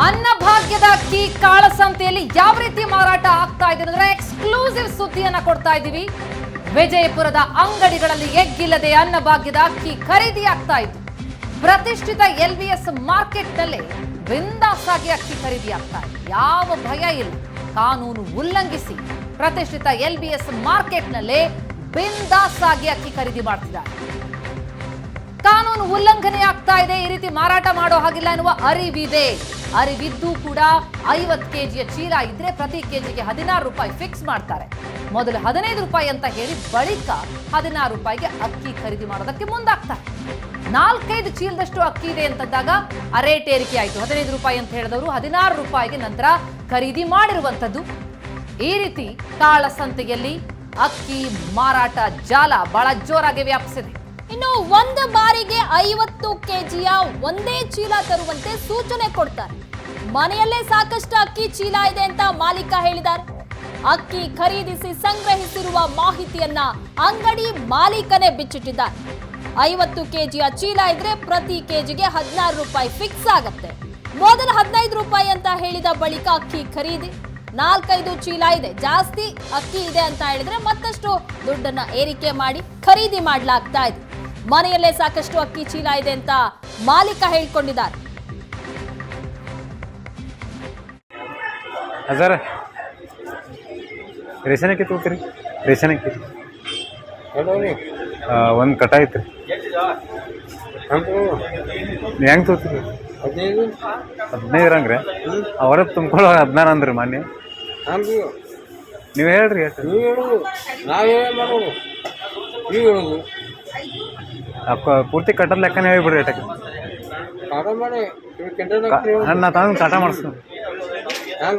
ಅನ್ನಭಾಗ್ಯದ ಅಕ್ಕಿ ಕಾಳಸಂತೆಯಲ್ಲಿ ಯಾವ ರೀತಿ ಮಾರಾಟ ಆಗ್ತಾ ಇದೆ ಅಂದ್ರೆ ಎಕ್ಸ್ಕ್ಲೂಸಿವ್ ಸುದ್ದಿಯನ್ನ ಕೊಡ್ತಾ ಇದ್ದೀವಿ. ವಿಜಯಪುರದ ಅಂಗಡಿಗಳಲ್ಲಿ ಎಗ್ಗಿಲ್ಲದೆ ಅನ್ನಭಾಗ್ಯದ ಅಕ್ಕಿ ಖರೀದಿ ಆಗ್ತಾ ಇತ್ತು. ಪ್ರತಿಷ್ಠಿತ LBS ಮಾರ್ಕೆಟ್ನಲ್ಲೇ ಬಿಂದಾಸ್ ಆಗಿ ಅಕ್ಕಿ ಖರೀದಿ ಆಗ್ತಾ ಇದೆ. ಯಾವ ಭಯ ಇಲ್ಲ. ಕಾನೂನು ಉಲ್ಲಂಘಿಸಿ ಪ್ರತಿಷ್ಠಿತ LBS ಮಾರ್ಕೆಟ್ನಲ್ಲೇ ಬಿಂದಾಸ್ ಆಗಿ ಅಕ್ಕಿ ಖರೀದಿ ಮಾಡ್ತಿದ್ದಾರೆ. ಕಾನೂನು ಉಲ್ಲಂಘನೆ ಆಗ್ತಾ ಇದೆ, ಈ ರೀತಿ ಮಾರಾಟ ಮಾಡೋ ಹಾಗಿಲ್ಲ ಎನ್ನುವ ಅರಿವಿದ್ದು ಕೂಡ 50 ಕೆಜಿಯ ಚೀಲ ಇದ್ರೆ ಪ್ರತಿ ಕೆಜಿಗೆ 16 ರೂಪಾಯಿ ಫಿಕ್ಸ್ ಮಾಡ್ತಾರೆ. ಮೊದಲು 15 ರೂಪಾಯಿ ಅಂತ ಹೇಳಿ ಬಳಿಕ 16 ರೂಪಾಯಿಗೆ ಅಕ್ಕಿ ಖರೀದಿ ಮಾಡೋದಕ್ಕೆ ಮುಂದಾಗ್ತಾರೆ. 4-5 ಚೀಲದಷ್ಟು ಅಕ್ಕಿ ಇದೆ ಅಂತಂದಾಗ ರೇಟ್ ಏರಿಕೆ ಆಯಿತು. 15 ರೂಪಾಯಿ ಅಂತ ಹೇಳಿದವರು 16 ರೂಪಾಯಿಗೆ ನಂತರ ಖರೀದಿ ಮಾಡಿರುವಂಥದ್ದು. ಈ ರೀತಿ ಕಾಳಸಂತೆಯಲ್ಲಿ ಅಕ್ಕಿ ಮಾರಾಟ ಜಾಲ ಬಹಳ ಜೋರಾಗಿ ವ್ಯಾಪಿಸಿದೆ. ಇನ್ನು ಒಂದು ಬಾರಿಗೆ 50 ಕೆಜಿಯ ಒಂದೇ ಚೀಲ ತರುವಂತೆ ಸೂಚನೆ ಕೊಡ್ತಾರೆ. ಮನೆಯಲ್ಲೇ ಸಾಕಷ್ಟು ಅಕ್ಕಿ ಚೀಲ ಇದೆ ಅಂತ ಮಾಲೀಕ ಹೇಳಿದ್ದಾರೆ. ಅಕ್ಕಿ ಖರೀದಿಸಿ ಸಂಗ್ರಹಿಸಿರುವ ಮಾಹಿತಿಯನ್ನ ಅಂಗಡಿ ಮಾಲೀಕನೇ ಬಿಚ್ಚಿಟ್ಟಿದ್ದಾರೆ. 50 ಕೆಜಿಯ ಚೀಲ ಇದ್ರೆ ಪ್ರತಿ ಕೆಜಿಗೆ 16 ರೂಪಾಯಿ ಫಿಕ್ಸ್ ಆಗತ್ತೆ. ಮೊದಲು 15 ರೂಪಾಯಿ ಅಂತ ಹೇಳಿದ ಬಳಿಕ ಅಕ್ಕಿ ಖರೀದಿ 4-5 ಚೀಲ ಇದೆ, ಜಾಸ್ತಿ ಅಕ್ಕಿ ಇದೆ ಅಂತ ಹೇಳಿದ್ರೆ ಮತ್ತಷ್ಟು ದುಡ್ಡನ್ನ ಏರಿಕೆ ಮಾಡಿ ಖರೀದಿ ಮಾಡಲಾಗ್ತಾ ಇದೆ. ಮನೆಯಲ್ಲೇ ಸಾಕಷ್ಟು ಅಕ್ಕಿ ಚೀಲ ಇದೆ ಅಂತ ಮಾಲೀಕ ಹೇಳ್ಕೊಂಡಿದ್ದಾರೆ. ಸರ್ ರೇಷನ್ ಅಕ್ಕಿ ತಗೋತೀರಿ? ರೇಷನ್ ಅಕ್ಕಿ ಒಂದು ಕಟ ಐತ್ರಿ, ಹೆಂಗೆ ತಗೋತೀರಿ? 15 ಇರಂಗ್ರಿ. ಅವರ ತುಂಬ್ಕೊಳ್ಳೋ 16 ಅಂದ್ರಿ ಮಾನ್ಯ. ನೀವು ಹೇಳ್ರಿ ಪೂರ್ತಿ ಕಟ್ಟದ ಲೆಕ್ಕನೇ ಹೇಳ್ಬಿಡ್ರಿ ಏಟಕ್ಕೆ. ನಾ ತಂದು ಕಟ ಮಾಡಿಸ್ತೀನಿ. ಹಾಂ,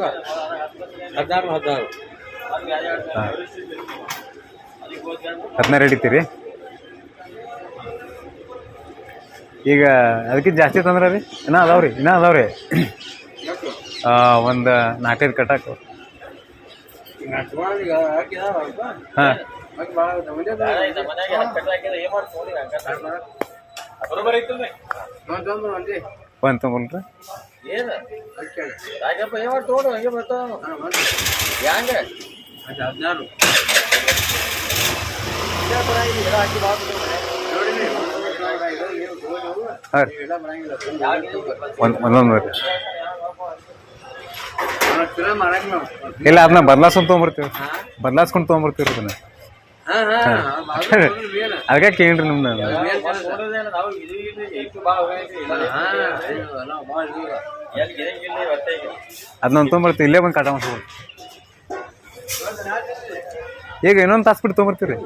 ಅದನ್ನ ಹಿಡಿತೀರಿ. ಈಗ ಅದಕ್ಕಿಂತ ಜಾಸ್ತಿ ತಂದ್ರೆ ರೀ ಇನ್ನೂ ಅದಾವ್ರಿ ಒಂದು 4-5 ಕಟ್ಟಾಕ. ಹಾಂ, ಒಂದು ತೊಗೊಂಡ್ರಿ. ಒಂದೊಂದು ಇಲ್ಲ, ಅದನ್ನ ಬದಲಾಸ್ಕೊಂಡು ತೊಗೊಂಬರ್ತೀವಿ ಅದನ್ನ. ಅದಕ್ಕೆ ಕೇಳ್ರಿ ನಿಮ್ದು. ಅದನ್ನೊಂದು ತೊಗೊಂಬರ್ತೀವಿ, ಇಲ್ಲೇ ಬಂದು ಕಟ ಮಾಡ್ಸ್ಬೋದು. ಈಗ ಇನ್ನೊಂದು ತಾಸು ಬಿಟ್ಟು ತೊಗೊಂಬರ್ತೀವಿ.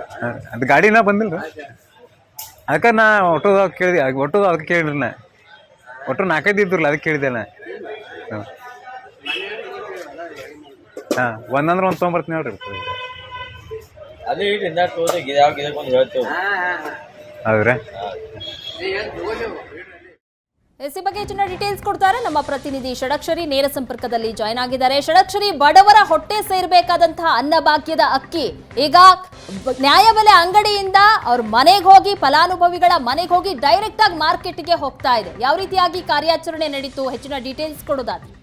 ಅದು ಗಾಡಿನ ಬಂದಿಲ್ಲ ರೀ, ಅದಕ್ಕೆ ನಾ ಒಟ್ಟೋದಾಗ ಕೇಳಿದೆ. ಅದಕ್ಕೆ ಕೇಳಿರಿ, ನಾ ಒಟ್ಟು 4-5 ಇದ್ರಲ್ಲ ಅದಕ್ಕೆ ಕೇಳಿದೆ ನಾ. ಹಾಂ, ಒಂದಂದ್ರೆ ಒಂದು ತೊಗೊಂಬರ್ತೀನಿ ನೋಡ್ರಿ. ಹೌದ್ರಾ? ಈ ಬಗ್ಗೆ ಹೆಚ್ಚಿನ ಡೀಟೇಲ್ಸ್ ಕೊಡ್ತಾರೆ ನಮ್ಮ ಪ್ರತಿನಿಧಿ ಷಡಕ್ಷರಿ. ನೇರ ಸಂಪರ್ಕದಲ್ಲಿ ಜಾಯ್ನ್ ಆಗಿದ್ದಾರೆ. ಷಡಕ್ಷರಿ, ಬಡವರ ಹೊಟ್ಟೆ ಸೇರಬೇಕಾದಂತಹ ಅನ್ನಭಾಗ್ಯದ ಅಕ್ಕಿ ಈಗ ನ್ಯಾಯಬೆಲೆ ಅಂಗಡಿಯಿಂದ ಅವ್ರ ಮನೆಗೆ ಹೋಗಿ, ಫಲಾನುಭವಿಗಳ ಮನೆಗೆ ಹೋಗಿ ಡೈರೆಕ್ಟ್ ಆಗಿ ಮಾರ್ಕೆಟ್ಗೆ ಹೋಗ್ತಾ ಇದೆ. ಯಾವ ರೀತಿಯಾಗಿ ಕಾರ್ಯಾಚರಣೆ ನಡೀತು? ಹೆಚ್ಚಿನ ಡೀಟೇಲ್ಸ್ ಕೊಡೋದಾದ್ರೆ.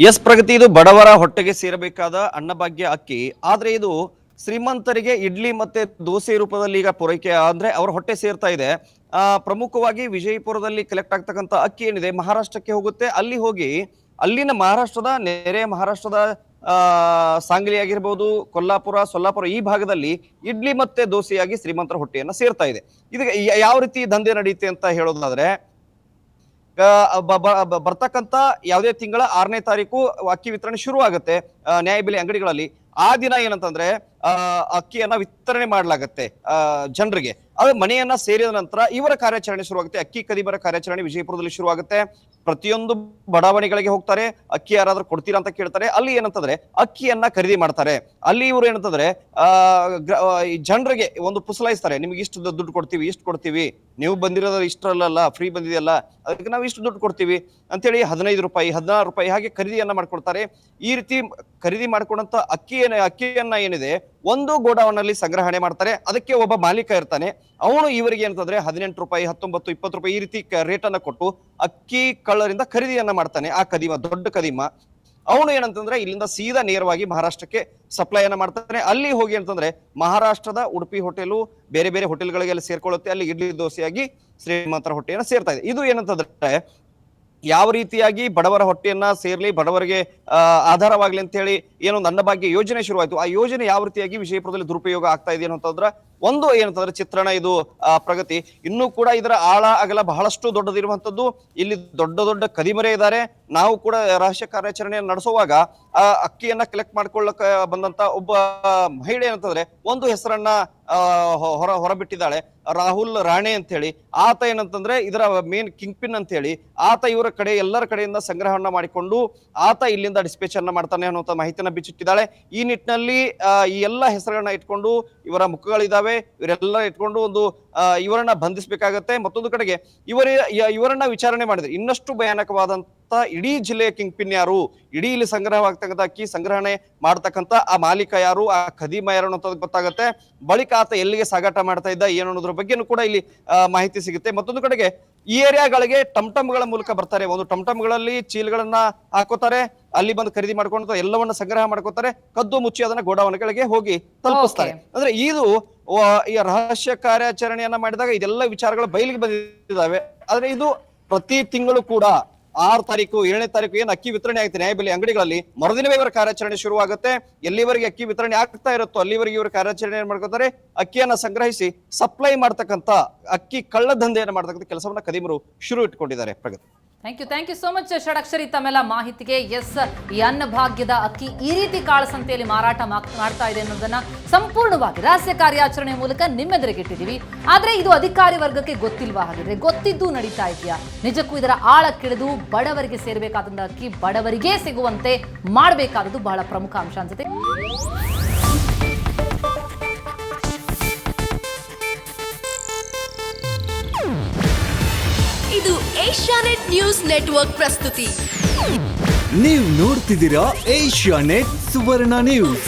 ಎಸ್ ಪ್ರಗತಿ, ಇದು ಬಡವರ ಹೊಟ್ಟೆಗೆ ಸೇರಬೇಕಾದ ಅನ್ನಭಾಗ್ಯ ಅಕ್ಕಿ. ಆದ್ರೆ ಇದು ಶ್ರೀಮಂತರಿಗೆ ಇಡ್ಲಿ ಮತ್ತೆ ದೋಸೆ ರೂಪದಲ್ಲಿ ಈಗ ಪೂರೈಕೆ ಅಂದ್ರೆ ಅವರ ಹೊಟ್ಟೆ ಸೇರ್ತಾ ಇದೆ. ಪ್ರಮುಖವಾಗಿ ವಿಜಯಪುರದಲ್ಲಿ ಕಲೆಕ್ಟ್ ಆಗ್ತಕ್ಕಂಥ ಅಕ್ಕಿ ಏನಿದೆ ಮಹಾರಾಷ್ಟ್ರಕ್ಕೆ ಹೋಗುತ್ತೆ. ಅಲ್ಲಿ ಹೋಗಿ ಅಲ್ಲಿನ ನೆರೆ ಮಹಾರಾಷ್ಟ್ರದ ಸಾಂಗ್ಲಿ ಆಗಿರ್ಬೋದು, ಕೊಲ್ಲಾಪುರ, ಸೊಲ್ಲಾಪುರ ಈ ಭಾಗದಲ್ಲಿ ಇಡ್ಲಿ ಮತ್ತೆ ದೋಸೆಯಾಗಿ ಶ್ರೀಮಂತರ ಹೊಟ್ಟೆಯನ್ನ ಸೇರ್ತಾ ಇದೆ. ಇದಕ್ಕೆ ಯಾವ ರೀತಿ ದಂಧೆ ನಡೆಯುತ್ತೆ ಅಂತ ಹೇಳೋದಾದ್ರೆ, ಬರ್ತಕ್ಕಂತ ಯಾವುದೇ ತಿಂಗಳ 6ನೇ ತಾರೀಕು ಅಕ್ಕಿ ವಿತರಣೆ ಶುರು ಆಗುತ್ತೆ ನ್ಯಾಯಬೆಲೆ ಅಂಗಡಿಗಳಲ್ಲಿ. ಆ ದಿನ ಏನಂತಂದ್ರೆ ಅಕ್ಕಿಯನ್ನ ವಿತರಣೆ ಮಾಡಲಾಗತ್ತೆ ಜನರಿಗೆ. ಅದು ಮನೆಯನ್ನ ಸೇರಿದ ನಂತರ ಇವರ ಕಾರ್ಯಾಚರಣೆ ಶುರುವಾಗುತ್ತೆ. ಅಕ್ಕಿ ಕದಿಮರ ಕಾರ್ಯಾಚರಣೆ ವಿಜಯಪುರದಲ್ಲಿ ಶುರುವಾಗುತ್ತೆ. ಪ್ರತಿಯೊಂದು ಬಡಾವಣೆಗಳಿಗೆ ಹೋಗ್ತಾರೆ. ಅಕ್ಕಿ ಯಾರಾದ್ರೂ ಕೊಡ್ತೀರಾ ಅಂತ ಕೇಳ್ತಾರೆ. ಅಲ್ಲಿ ಏನಂತಂದ್ರೆ ಅಕ್ಕಿಯನ್ನ ಖರೀದಿ ಮಾಡ್ತಾರೆ. ಅಲ್ಲಿ ಇವರು ಏನಂತಂದ್ರೆ ಜನರಿಗೆ ಒಂದು ಪುಸಲಾಯಿಸ್ತಾರೆ. ನಿಮ್ಗೆ ಇಷ್ಟು ದುಡ್ಡು ಕೊಡ್ತೀವಿ, ಇಷ್ಟು ಕೊಡ್ತೀವಿ, ನೀವು ಬಂದಿರೋದು ಇಷ್ಟರಲ್ಲ, ಫ್ರೀ ಬಂದಿದೆಯಲ್ಲ, ಅದಕ್ಕೆ ನಾವು ಇಷ್ಟು ದುಡ್ಡು ಕೊಡ್ತೀವಿ ಅಂತೇಳಿ 15 ರೂಪಾಯಿ 16 ರೂಪಾಯಿ ಹಾಗೆ ಖರೀದಿಯನ್ನ ಮಾಡ್ಕೊಡ್ತಾರೆ. ಈ ರೀತಿ ಖರೀದಿ ಮಾಡ್ಕೊಂಡಂತ ಅಕ್ಕಿಯನ್ನ ಏನಿದೆ ಒಂದು ಗೋಡೌನ್ ಅಲ್ಲಿ ಸಂಗ್ರಹಣೆ ಮಾಡ್ತಾರೆ. ಅದಕ್ಕೆ ಒಬ್ಬ ಮಾಲೀಕ ಇರ್ತಾನೆ. ಅವನು ಇವರಿಗೆ ಏನಂತಂದ್ರೆ 18 ರೂಪಾಯಿ, 19, 20 ರೂಪಾಯಿ ಈ ರೀತಿ ರೇಟ್ ಅನ್ನ ಕೊಟ್ಟು ಅಕ್ಕಿ ಕಳ್ಳರಿಂದ ಖರೀದಿಯನ್ನ ಮಾಡ್ತಾನೆ. ಆ ಕದಿಮ, ದೊಡ್ಡ ಕದಿಮ ಅವನು ಏನಂತಂದ್ರೆ ಇಲ್ಲಿಂದ ಸೀದಾ ನೇರವಾಗಿ ಮಹಾರಾಷ್ಟ್ರಕ್ಕೆ ಸಪ್ಲೈ ಅನ್ನ ಮಾಡ್ತಾನೆ. ಅಲ್ಲಿ ಹೋಗಿ ಅಂತಂದ್ರೆ ಮಹಾರಾಷ್ಟ್ರದ ಉಡುಪಿ ಹೋಟೆಲು, ಬೇರೆ ಬೇರೆ ಹೋಟೆಲ್ಗಳಿಗೆಲ್ಲ ಸೇರ್ಕೊಳ್ಳುತ್ತೆ. ಅಲ್ಲಿ ಇಡ್ಲಿ ದೋಸೆಯಾಗಿ ಶ್ರೀಮಂತರ ಹೊಟ್ಟೆಯನ್ನ ಸೇರ್ತಾ ಇದೆ. ಇದು ಏನಂತಂದ್ರೆ ಯಾವ ರೀತಿಯಾಗಿ ಬಡವರ ಹೊಟ್ಟೆಯನ್ನ ಸೇರ್ಲಿ, ಬಡವರಿಗೆ ಆಧಾರವಾಗ್ಲಿ ಅಂತ ಹೇಳಿ ಏನೊಂದು ಅನ್ನಭಾಗ್ಯ ಯೋಜನೆ ಶುರುವಾಯಿತು. ಆ ಯೋಜನೆ ಯಾವ ರೀತಿಯಾಗಿ ವಿಜಯಪುರದಲ್ಲಿ ದುರುಪಯೋಗ ಆಗ್ತಾ ಇದೆ ಅಂತಂದ್ರೆ ಒಂದು ಏನಂತಂದ್ರೆ ಚಿತ್ರಣ, ಇದು ಪ್ರಗತಿ. ಇನ್ನೂ ಕೂಡ ಇದರ ಆಳ ಅಗಲ ಬಹಳಷ್ಟು ದೊಡ್ಡದಿರುವಂತದ್ದು. ಇಲ್ಲಿ ದೊಡ್ಡ ದೊಡ್ಡ ಕದಿಮರೆ ಇದ್ದಾರೆ. ನಾವು ಕೂಡ ರಹಸ್ಯ ಕಾರ್ಯಾಚರಣೆಯನ್ನು ನಡೆಸುವಾಗ ಆ ಅಕ್ಕಿಯನ್ನ ಕಲೆಕ್ಟ್ ಮಾಡ್ಕೊಳ್ಳಕ್ ಬಂದಂತ ಒಬ್ಬ ಮಹಿಳೆ ಏನಂತಂದ್ರೆ ಒಂದು ಹೆಸರನ್ನ ಹೊರಬಿಟ್ಟಿದ್ದಾಳೆ, ರಾಹುಲ್ ರಾಣೆ ಅಂತ ಹೇಳಿ. ಆತ ಏನಂತಂದ್ರೆ ಇದರ ಮೇನ್ ಕಿಂಗ್ ಪಿನ್ ಅಂತ ಹೇಳಿ ಆತ ಇವರ ಕಡೆ ಎಲ್ಲರ ಕಡೆಯಿಂದ ಸಂಗ್ರಹವನ್ನ ಮಾಡಿಕೊಂಡು ಆತ ಇಲ್ಲಿಂದ ಡಿಸ್ಪೇಚ್ ಅನ್ನ ಮಾಡ್ತಾನೆ ಅನ್ನುವಂತ ಮಾಹಿತಿಯನ್ನ ಬಿಚ್ಚಿಟ್ಟಿದ್ದಾಳೆ. ಈ ನಿಟ್ಟಿನಲ್ಲಿ ಈ ಎಲ್ಲ ಹೆಸರುಗಳನ್ನ ಇಟ್ಕೊಂಡು ಇವರ ಮುಖಗಳಿದಾವೆ, ಇವರೆಲ್ಲ ಇಟ್ಕೊಂಡು ಒಂದು ಇವರನ್ನ ಬಂಧಿಸಬೇಕಾಗತ್ತೆ. ಮತ್ತೊಂದು ಕಡೆಗೆ ಇವರನ್ನ ವಿಚಾರಣೆ ಮಾಡಿದ್ರೆ ಇನ್ನಷ್ಟು ಭಯಾನಕವಾದಂತ ಇಡೀ ಜಿಲ್ಲೆಯ ಕಿಂಗ್ ಪಿನ್ ಯಾರು, ಇಡೀ ಇಲ್ಲಿ ಸಂಗ್ರಹವಾಗ್ತಕ್ಕಂಥ ಅಕ್ಕಿ ಸಂಗ್ರಹಣೆ ಮಾಡ್ತಕ್ಕಂಥ ಆ ಮಾಲೀಕ ಯಾರು, ಆ ಖದೀಮ ಯಾರು ಅನ್ನೋದು ಗೊತ್ತಾಗುತ್ತೆ. ಬಳಿಕ ಆತ ಎಲ್ಲಿಗೆ ಸಾಗಾಟ ಮಾಡ್ತಾ ಇದ್ದ ಏನು ಅನ್ನೋದ್ರ ಬಗ್ಗೆನೂ ಕೂಡ ಇಲ್ಲಿ ಮಾಹಿತಿ ಸಿಗುತ್ತೆ. ಮತ್ತೊಂದು ಕಡೆಗೆ ಈ ಏರಿಯಾಗಳಿಗೆ ಟಮ್ಟಮ್ಗಳ ಮೂಲಕ ಬರ್ತಾರೆ. ಒಂದು ಟಮ್ಟಮ್ಗಳಲ್ಲಿ ಚೀಲಗಳನ್ನ ಹಾಕೋತಾರೆ, ಅಲ್ಲಿ ಬಂದು ಖರೀದಿ ಮಾಡ್ಕೊಂಡು ಎಲ್ಲವನ್ನ ಸಂಗ್ರಹ ಮಾಡ್ಕೋತಾರೆ, ಕದ್ದು ಮುಚ್ಚಿ ಅದನ್ನ ಗೋಡೌನ್ಗಳಿಗೆ ಹೋಗಿ ತಲುಪಿಸ್ತಾರೆ. ಅಂದ್ರೆ ಇದು ಈ ರಹಸ್ಯ ಕಾರ್ಯಾಚರಣೆಯನ್ನ ಮಾಡಿದಾಗ ಇದೆಲ್ಲ ವಿಚಾರಗಳು ಬಯಲಿಗೆ ಬಂದಿದ್ದಾವೆ. ಆದ್ರೆ ಇದು ಪ್ರತಿ ತಿಂಗಳು ಕೂಡ 6 ತಾರೀಕು 7ನೇ ತಾರೀಕು ಏನು ಅಕ್ಕಿ ವಿತರಣೆ ಆಗುತ್ತೆ ನ್ಯಾಯಬೆಲೆ ಅಂಗಡಿಗಳಲ್ಲಿ, ಮರುದಿನವೇ ಇವರ ಕಾರ್ಯಾಚರಣೆ ಶುರುವಾಗುತ್ತೆ. ಎಲ್ಲಿವರೆಗೆ ಅಕ್ಕಿ ವಿತರಣೆ ಆಗ್ತಾ ಇರುತ್ತೋ ಅಲ್ಲಿವರೆಗೆ ಇವರು ಕಾರ್ಯಾಚರಣೆ ಮಾಡ್ಕೋತಾರೆ. ಅಕ್ಕಿಯನ್ನ ಸಂಗ್ರಹಿಸಿ ಸಪ್ಲೈ ಮಾಡ್ತಕ್ಕಂಥ ಅಕ್ಕಿ ಕಳ್ಳ ದಂಧೆಯನ್ನು ಮಾಡ್ತಕ್ಕಂಥ ಕೆಲಸವನ್ನ ಕದಿಮರು ಶುರು ಇಟ್ಕೊಂಡಿದ್ದಾರೆ. Pragati, thank you so much Shadakshari ತಮ್ಮೆಲ್ಲ ಮಾಹಿತಿಗೆ. ಎಸ್, ಈ ಅನ್ನಭಾಗ್ಯದ ಅಕ್ಕಿ ಈ ರೀತಿ ಕಾಳಸಂತೆಯಲ್ಲಿ ಮಾರಾಟ ಮಾಡ್ತಾ ಇದೆ ಅನ್ನೋದನ್ನ ಸಂಪೂರ್ಣವಾಗಿ ರಹಸ್ಯ ಕಾರ್ಯಾಚರಣೆ ಮೂಲಕ ನಿಮ್ಮೆದುರಿಗಿಟ್ಟಿದ್ದೀವಿ. ಆದ್ರೆ ಇದು ಅಧಿಕಾರಿ ವರ್ಗಕ್ಕೆ ಗೊತ್ತಿಲ್ವಾ? ಹಾಗಿದ್ರೆ ಗೊತ್ತಿದ್ದು ನಡೀತಾ ಇದೆಯಾ? ನಿಜಕ್ಕೂ ಇದರ ಆಳಕ್ಕಿಳಿದು ಬಡವರಿಗೆ ಸೇರಬೇಕಾದಂತ ಅಕ್ಕಿ ಬಡವರಿಗೆ ಸಿಗುವಂತೆ ಮಾಡಬೇಕಾದದ್ದು ಬಹಳ ಪ್ರಮುಖ ಅಂಶ ಅನ್ಸುತ್ತೆ. ಇದು ಏಷ್ಯಾನೆಟ್ ನ್ಯೂಸ್ ನೆಟ್ವರ್ಕ್ ಪ್ರಸ್ತುತಿ. ನೀವು ನೋಡ್ತಿದ್ದೀರಾ ಏಷ್ಯಾನೆಟ್ ಸುವರ್ಣ ನ್ಯೂಸ್.